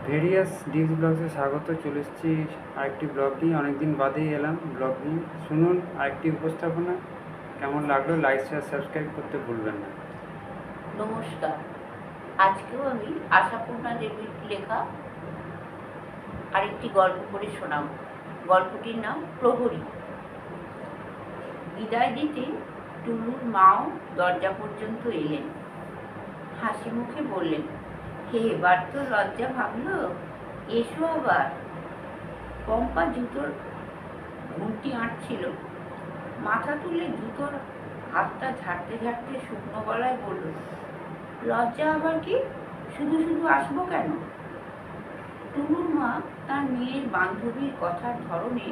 Various dish ব্লগসে স্বাগত। চলে এসেছি আরেকটি ব্লগ নিয়ে। অনেকদিন বাদেই এলাম ব্লগ নিয়ে। শুনুন আরেকটি উপস্থাপনা। কেমন লাগলো লাইক শেয়ার সাবস্ক্রাইব করতে ভুলবেন না। নমস্কার। আজকেও আমি আশাপূর্ণা দেবীর লেখা আরেকটি গল্প পড়ে শোনাব। গল্পটির নাম প্রহরী। বিদায় দিতে টুলুর মাও দরজা পর্যন্ত এলেন। হাসি মুখে বললেন, হে এবার তো লজ্জা ভাঙল, এসো আবার। পম্পা জুতোর ঘুমটি আঁটছিল। মাথা তুলে জুতোর হাতটা ঝাড়তে ঝাড়তে শুকনো গলায় বলল, লজ্জা আবার কি? শুধু শুধু আসবো কেন? টুলুর মা তার মেয়ের বান্ধবীর কথার ধরনে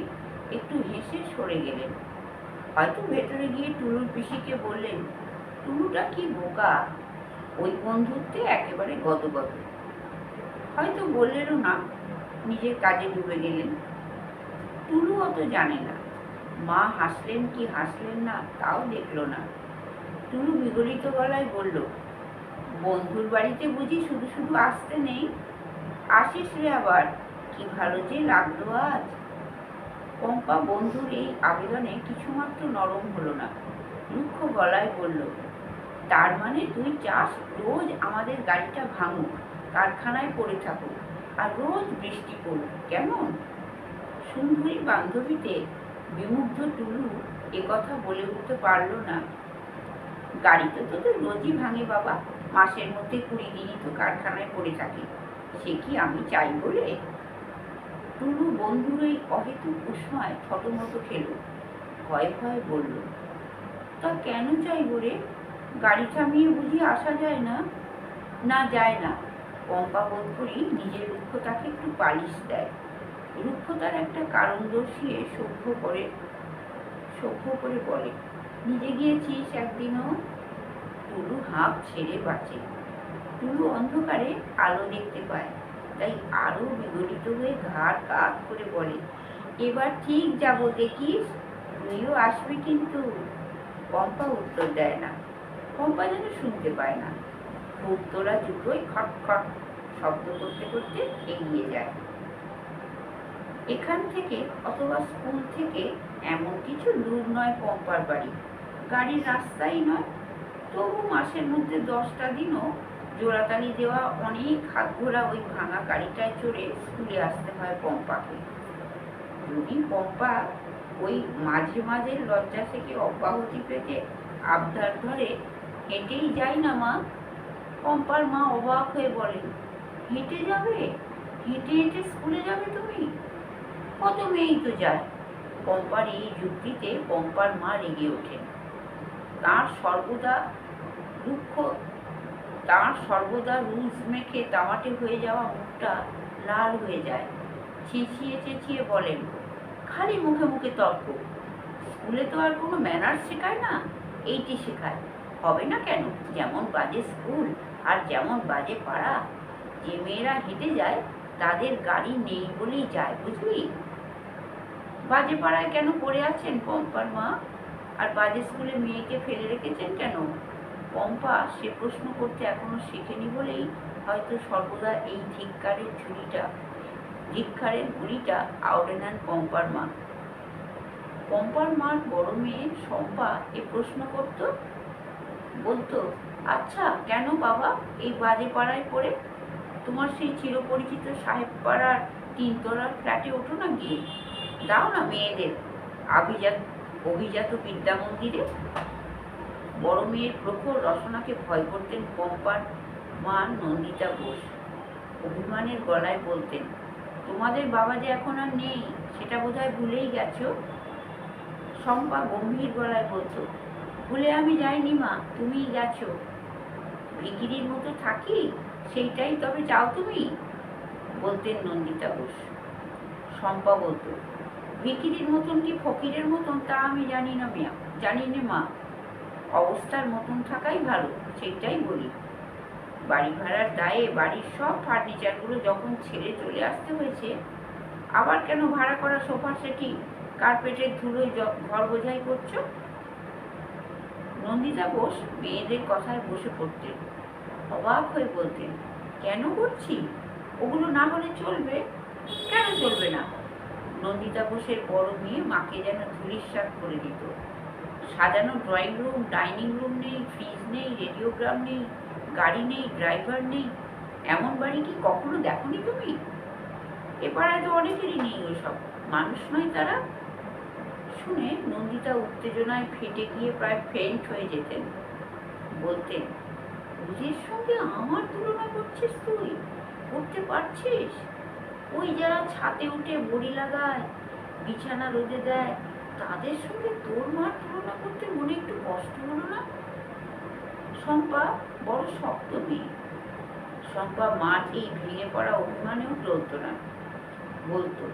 একটু হেসে সরে গেলেন। হয়তো ভেতরে গিয়ে টুলুর পিসিকে বললেন, টুলুটা কি বোকা, ওই বন্ধুত্বে একেবারে গদগদ। হয়তো বললেনও না, নিজের কাজে ডুবে গেলেন। টুলু অত জানে না। মা হাসলেন কি হাসলেন না তাও দেখল না। টুলু বিগলিত গলায় বলল, বন্ধুর বাড়িতে বুঝি শুধু শুধু আসতে নেই? আসিস রে আবার, কি ভালো যে লাগলো আজ। পম্পা বন্ধুর এই আবেদনে কিছুমাত্র নরম হলো না। রুক্ষ গলায় বলল, তার মানে তুই চাস রোজ আমাদের গাড়িটা ভাঙুক, কারখানায় পড়ে থাকুক, আর রোজ বৃষ্টি পড়ুক, কেমন? সুন্দরী বান্ধবীতে বিমুগ্ধ টুলু একথা বলে উঠতে পারল না। গাড়িতে তো তো রোজই ভাঙে বাবা, মাসের মধ্যে 20 দিনই তো কারখানায় পড়ে থাকে, সে কি আমি চাই বলে? টুলু বন্ধুর এই অহেতুক উষ্মায় থতমত খেল। ভয়ে ভয়ে বলল, তা কেন চাইব রে? গাড়ি থামিয়ে বুঝি আসা যায় না? না, যায় না। পম্পা বোধ করি নিজের রুক্ষতাকে একটু পালিশ দেয়। রুক্ষতার একটা কারণ দর্শিয়ে সভ্য করে বলে, নিজে গিয়েছিস একদিনও? টুলু হাঁপ ছেড়ে বাঁচে। টুলু অন্ধকারে আলো দেখতে পায়, তাই আরো বিগলিত হয়ে ঘাড় কাত করে বলে, এবার ঠিক যাব দেখিস, তুইও আসবি কিন্তু। পম্পা উত্তর দেয় না। পম্পা যেন শুনতে পায় না। খুব তোলা জুতোই খট খট শব্দ করতে করতে এগিয়ে যায়। এখান থেকে অথবা স্কুল থেকে এমন কিছু দূর নয় পম্পার বাড়ি, গাড়ির রাস্তাই নয়। তবু মাসের মধ্যে 10টা দিনও জোড়াতালি দেওয়া অনেক হাতঘোরা ওই ভাঙা গাড়িটায় চড়ে স্কুলে আসতে হয় পম্পাকে। যদি পম্পা ওই মাঝে মাঝে লজ্জা থেকে অব্যাহতি পেতে আবদার ধরে, হেঁটেই যাই না মা। পম্পার মা অবাক হয়ে বলেন, হেঁটে যাবে? হেঁটে হেঁটে স্কুলে যাবে তুমি? কত মেয়েই তো যায়। পম্পার এই যুক্তিতে পম্পার মা রেগে ওঠেন। তাঁর সর্বদা রুজ মেখে তামাটে হয়ে যাওয়া মুখটা লাল হয়ে যায়। চেঁচিয়ে চেঁচিয়ে বলেন, খালি মুখে মুখে তর্ক। স্কুলে তো আর কোনো ম্যানার্স শেখায় না, এইটি শেখায়। হবে না কেন? যেমন বাজে স্কুল আর যেমন বাজে পাড়া। যে মেয়েরা হেঁটে যায় তাদের গাড়ি নেই বলেই যায়, বুঝলি? বাজে পাড়ায় কেন পড়ে আছেন পম্পার মা? আর বাজে স্কুলে মেয়েকে ফেলে রেখেছেন কেন? পম্পা সে প্রশ্ন করতে এখনো শেখেনি বলেই হয়তো সর্বদা এই ধিক্কারের গুলিটা আওড়ে নেন পম্পার মা। পম্পার মার বড় মেয়ে শম্পা এ প্রশ্ন করত, বলতো, আচ্ছা কেন বাবা এই বাজে পাড়ায় পড়ে? তোমার সেই চিরপরিচিত সাহেব পাড়ার 3 তলার ফ্ল্যাটে ওঠো না গিয়ে, দাও না মেয়েদের অভিজাত বিদ্যা মন্দিরে। বড় মেয়ের প্রখর রসনাকে ভয় করতেন পম্পার মা নন্দিতা ঘোষ। অভিমানের গলায় বলতেন, তোমাদের বাবা যে এখন আর নেই সেটা বোধহয় ভুলেই গেছো। শম্পা গম্ভীর গলায় বলতো, ভুলে আমি যাইনি মা, তুমিই গেছো। ভিখিরির মতো থাকি, সেইটাই তবে চাও তুমি? বলতেন নন্দিতা ঘোষ। শম্পা বলতো, ভিখিরির মতন কি ফকিরের মতন তা আমি জানি নে মা, অবস্থার মতন থাকাই ভালো, সেইটাই বলি। বাড়ি ভাড়ার দায়ে বাড়ির সব ফার্নিচারগুলো যখন ছেড়ে চলে আসতে হয়েছে, আবার কেন ভাড়া করা সোফা সেটি কার্পেটের ধুলোয় ঘর বোঝাই করছো? নন্দিতা ঘোষ মেয়েদের কথায় বসে পড়তেন। অবাক হয়ে বলতেন, কেন করছি? ওগুলো না হলে চলবে? কেন চলবে না? নন্দিতা বোসের বড় মেয়ে মাকে যেন ধূলিসাৎ করে দিত। সাজানো ড্রয়িং রুম, ডাইনিং রুম নেই, ফ্রিজ নেই, রেডিওগ্রাম নেই, গাড়ি নেই, ড্রাইভার নেই, এমন বাড়ি কি কখনো দেখনি তুমি? এ পাড়ায় তো অনেকেরই নেই ওসব। মানুষ নয় তারা? শুনে নন্দিতা উত্তেজনায় ফেটে গিয়ে প্রায় ফেইন্ট হয়ে যেতেন। বলতেন, নিজের সঙ্গে আমার তুলনা করছিস তুই? করতে পারছিস? ওই যারা ছাদে উঠে বড়ি লাগায়, বিছানা রোদে দেয়, তাদের সঙ্গে তোর মার তুলনা করতে মনে একটু কষ্ট হলো না? শম্পা বড় শক্ত মেয়ে। শম্পা মার এই ভেঙে পড়া অভিমানেও টলতো না। বলতো,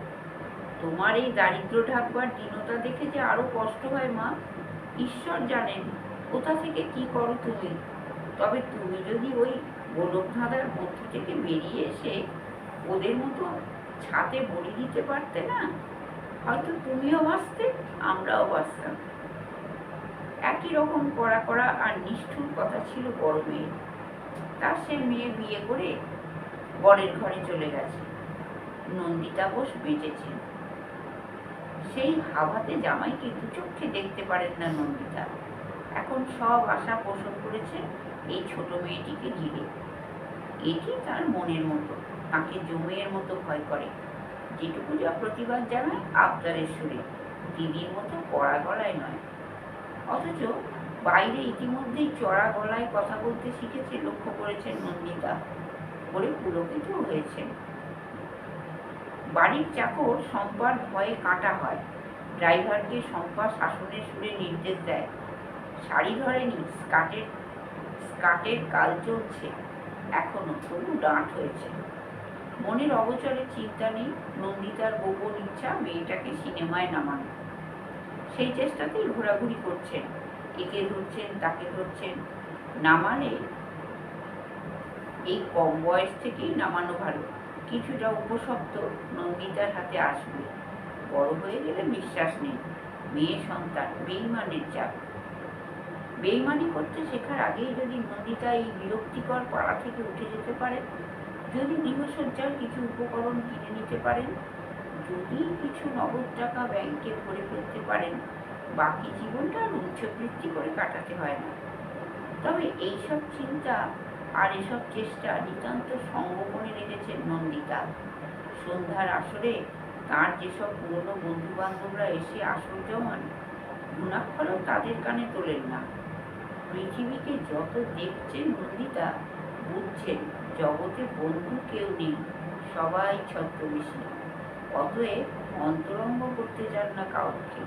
তোমার এই দারিদ্র ঢাকবার দীনতা দেখে যে আরো কষ্ট হয় মা। ঈশ্বর জানেন কোথা থেকে কি করো তুমি। তবে তুমি যদি ওই গোলক ধাঁধার মধ্য থেকে বেরিয়ে এসে ওদের মতো ছাদে বড়ি দিতে পারতে না, হয়তো তুমিও বাঁচতে, আমরাও বাঁচতাম। একই রকম কড়া কড়া আর নিষ্ঠুর কথা ছিল বড় মেয়ের। তার সে মেয়ে বিয়ে করে বরের ঘরে চলে গেছে। নন্দিতা বোস বেঁচেছেন। সেই হাওয়াতে জামাইকে দু চোখে দেখতে পারেন না নন্দিতা। এখন সব আশা পোষণ করেছে এই ছোট মেয়েটিকে ঘিরে। এটি তার মনের মতো, তাকে জমের মতো ভয় করে। যেটুকু যা প্রতিবাদ জানায় আবদারের সুরে, দিদির মতো কড়া গলায় নয়। অথচ বাইরে ইতিমধ্যেই চড়া গলায় কথা বলতে শিখেছে, লক্ষ্য করেছেন নন্দিতা। বলে পুলকিত হয়েছেন। বাড়ির চাকর শম্পার ভয়ে কাঁটা হয়। ড্রাইভারকে শম্পা শাসনের সুরে নির্দেশ দেয়। শাড়ি ধরেনি, স্কার্টের কাল চলছে এখনো, তবু ডাঁট হয়েছে। মনের অগোচরে চিন্তা নেই, নন্দিতার গোপন ইচ্ছা মেয়েটাকে সিনেমায় নামানো। সেই চেষ্টাতেই ঘোরাঘুরি করছেন, একে ধরছেন তাকে ধরছেন। নামালে এই কম বয়স থেকেই নামানো ভালো। কিছুটা উপশব্দ নন্দিতার হাতে আসবে। বড় হয়ে গেলে বিশ্বাস নেই। মেয়ে সন্তান, বেইমানের চাপ। বেইমানি করতে শেখার আগেই যদি নন্দিতা এই বিরক্তিকর পাড়া থেকে উঠে যেতে পারে, যদি গৃহসজ্জার কিছু উপকরণ কিনে নিতে পারেন, যদি কিছু নগদ টাকা ব্যাংকে ভরে ফেলতে পারেন, বাকি জীবনটা আর উচ্চবৃত্তি করে কাটাতে হয় না। তবে এইসব চিন্তা আর এসব চেষ্টা নিতান্ত সংগোপনে রেখেছেন নন্দিতা। সন্ধ্যার আসরে তার যেসব পুরনো বন্ধু বান্ধবরা এসে আসর জমান, গুণাক্ষরও তাদের কানে তোলেন না। পৃথিবীকে যত দেখছেন নন্দিতা, বুঝছেন জগতে বন্ধু কেউ নেই, সবাই ছদ্মবেশী। অতএব অন্তরঙ্গ করতে যান না কাউকে।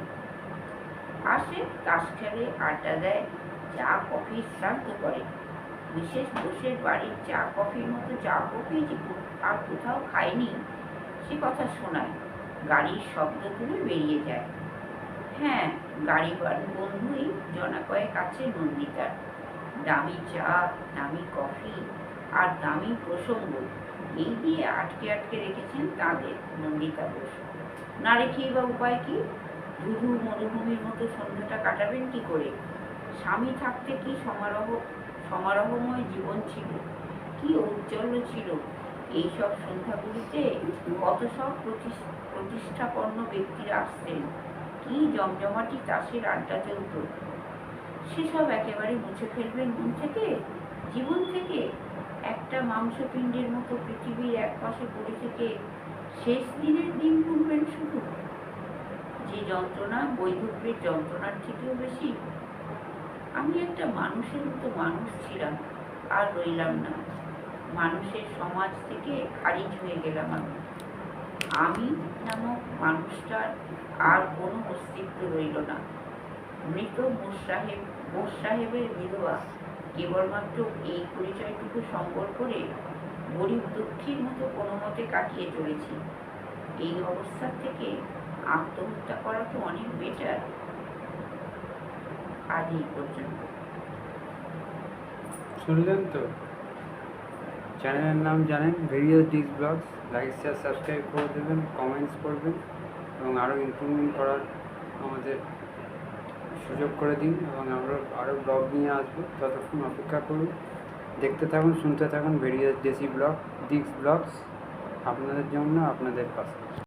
আসে, তাস খেলে, আড্ডা দেয়, চা কফি শ্রাদ্ধ করে। বিশেষ বোসের বাড়ির চা কফির মতো চা কফি যে আর কোথাও খায়নি সে কথা শোনায়। গাড়ির শব্দ তুলে বেরিয়ে যায়। হ্যাঁ, গাড়ি বন্ধুই জনা কয়েক আছে নন্দিতার। দামি চা, দামি কফি আর দামি প্রসঙ্গ, এই দিয়ে আটকে আটকে রেখেছেন তাদের নন্দিতা বোস। না রেখেই বা উপায় কি? ধুধু মরুভূমির মতো সন্ধ্যাটা কাটাবেন কি করে? স্বামী থাকতে কি সমারোহময় জীবন ছিল, কি ঔজ্জ্বল্য ছিল। এইসব সন্ধ্যাগুলিতে কত সব প্রতিষ্ঠাপন্ন ব্যক্তিরা আসতেন, কি জমজমাটি তাসের আড্ডা চলত। সেসব একেবারে মুছে ফেলবেন মন থেকে, জীবন থেকে। একটা মাংসপিণ্ডের মতো পৃথিবীর এক পাশে পড়ে থেকে শেষ দিনের দিন গুনবেন শুধু। যে যন্ত্রণা বৈধব্যের যন্ত্রণার থেকেও বেশি। আমি একটা মানুষের মতো মানুষ ছিলাম, আর রইলাম না। মানুষের সমাজ থেকে খারিজ হয়ে গেলাম আমি নামক মানুষটার আর কোনো অস্তিত্ব রইল না। মৃত বোস সাহেবের বিধবা কেবলমাত্র এই পরিচয়টুকু সম্বল করে গরিব দুঃখীর মতো কোনো মতে কাটিয়ে চলেছি। এই অবস্থা থেকে আত্মহত্যা করা তো অনেক বেটার। আজ এই পর্যন্ত। শুনলেন তো? চ্যানেলের নাম জানেন, various disc blogs. Like share subscribe করে দেবেন, কমেন্টস করবেন এবং আরও ইমপ্রুভমেন্ট করার আমাদের সুযোগ করে দিন এবং আমরা আরও ব্লগ নিয়ে আসবো। ততক্ষণ অপেক্ষা করুন, দেখতে থাকুন, শুনতে থাকুন ভেরিয়াস ডিস্ক ব্লগস। আপনাদের জন্য আপনাদের পাশে।